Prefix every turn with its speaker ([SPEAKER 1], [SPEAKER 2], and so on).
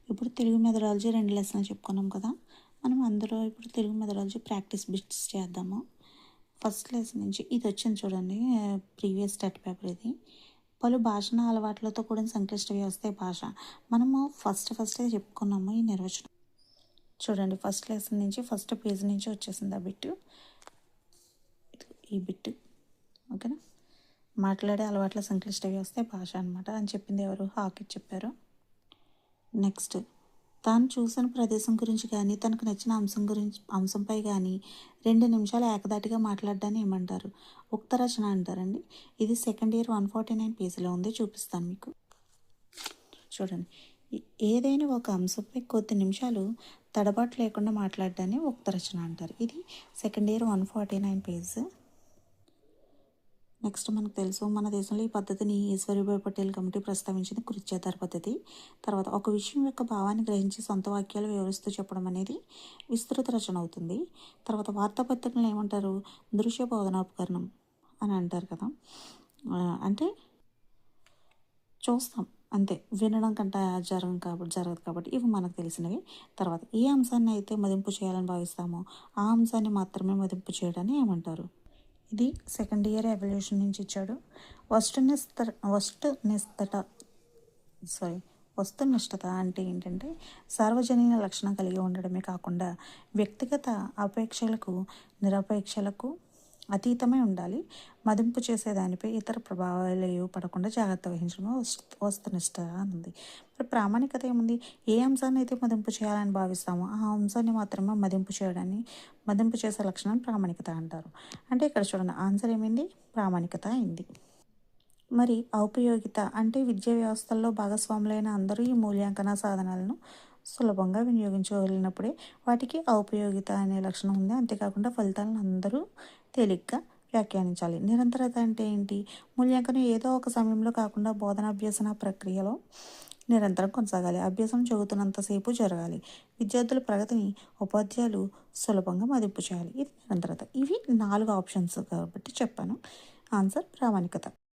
[SPEAKER 1] ఇప్పుడు తెలుగు మెథడాలజీ 2 లెసన్లు చెప్పుకున్నాం కదా! మనం అందులో ఇప్పుడు తెలుగు మెథడాలజీ ప్రాక్టీస్ బిట్స్ చేద్దాము. ఫస్ట్ లెసన్ నుంచి ఇదొచ్చింది చూడండి. ప్రీవియస్ టెట్ పేపర్ ఇది. పలు భాషణ అలవాట్లతో కూడిన సంక్లిష్ట వ్యవస్థే భాష. మనము ఫస్టే చెప్పుకున్నాము ఈ నిర్వచనం. చూడండి ఫస్ట్ లెసన్ నుంచి ఫస్ట్ పేజ్ నుంచి వచ్చేసింది ఆ బిట్టు. ఈ బిట్టు ఓకేనా. మాట్లాడే అలవాట్ల సంక్లిష్ట వ్యవస్థే భాష అనమాట అని చెప్పింది ఎవరు? హాకిట్ చెప్పారు. నెక్స్ట్, తాను చూసిన ప్రదేశం గురించి కానీ తనకు నచ్చిన అంశంపై కానీ 2 నిమిషాలు ఏకధాటిగా మాట్లాడడాన్ని ఏమంటారు? ఉక్త రచన అంటారండి. ఇది సెకండ్ ఇయర్ 149 పేజీలో ఉంది, చూపిస్తాను మీకు. చూడండి, ఏదైనా ఒక అంశంపై కొద్ది నిమిషాలు తడబాటు లేకుండా మాట్లాడడాన్ని ఉక్త రచన అంటారు. ఇది సెకండ్ ఇయర్ 149 పేజ్. నెక్స్ట్, మనకు తెలుసు మన దేశంలో ఈ పద్ధతిని ఈశ్వరీభాయ్ పటేల్ కమిటీ ప్రస్తావించింది కురుచేదార్ పద్ధతి. తర్వాత, ఒక విషయం యొక్క భావాన్ని గ్రహించి సొంత వాక్యాలు వివరిస్తూ చెప్పడం అనేది విస్తృత రచన అవుతుంది. తర్వాత, వార్తాపత్రికలను ఏమంటారు? దృశ్య బోధనోపకరణం అని అంటారు కదా. అంటే చూస్తాం అంతే, వినడం కంటే జరగదు కాబట్టి ఇవి మనకు తెలిసినవి. తర్వాత, ఏ అంశాన్ని అయితే మదింపు చేయాలని భావిస్తామో ఆ అంశాన్ని మాత్రమే మదింపు చేయడాన్ని ఏమంటారు? ఇది సెకండ్ ఇయర్ ఎవల్యూషన్ నుంచి ఇచ్చాడు. వస్తునిష్టత అంటే ఏంటంటే సార్వజనీన లక్షణం కలిగి ఉండడమే కాకుండా వ్యక్తిగత అపేక్షలకు నిరపేక్షలకు అతీతమై ఉండాలి. మదింపు చేసేదానిపై ఇతర ప్రభావాలు పడకుండా జాగ్రత్త వహించడమే వస్తునిష్ట ఉంది. మరి ప్రామాణికత ఏముంది? ఏ అంశాన్ని అయితే మదింపు చేయాలని భావిస్తామో ఆ అంశాన్ని మాత్రమే మదింపు చేసే లక్షణాన్ని ప్రామాణికత అంటారు. అంటే ఇక్కడ చూడండి, ఆన్సర్ ఏమైంది? ప్రామాణికత అయింది. మరి ఔపయోగిత అంటే విద్యా వ్యవస్థల్లో భాగస్వాములైన అందరూ ఈ మూల్యాంకన సాధనాలను సులభంగా వినియోగించగలిగినప్పుడే వాటికి ఔపయోగిత అనే లక్షణం ఉంది. అంతేకాకుండా ఫలితాలను అందరూ తేలిగ్గా వ్యాఖ్యానించాలి. నిరంతరత అంటే ఏంటి? మూల్యాంకనం ఏదో ఒక సమయంలో కాకుండా బోధనాభ్యసన ప్రక్రియలో నిరంతరం కొనసాగాలి. అభ్యాసం చదువుతున్నంతసేపు జరగాలి. విద్యార్థుల ప్రగతిని ఉపాధ్యాయులు సులభంగా మదింపు చేయాలి. ఇది నిరంతరత. ఇవి 4 ఆప్షన్స్ కాబట్టి చెప్పాను. ఆన్సర్ ప్రామాణికత.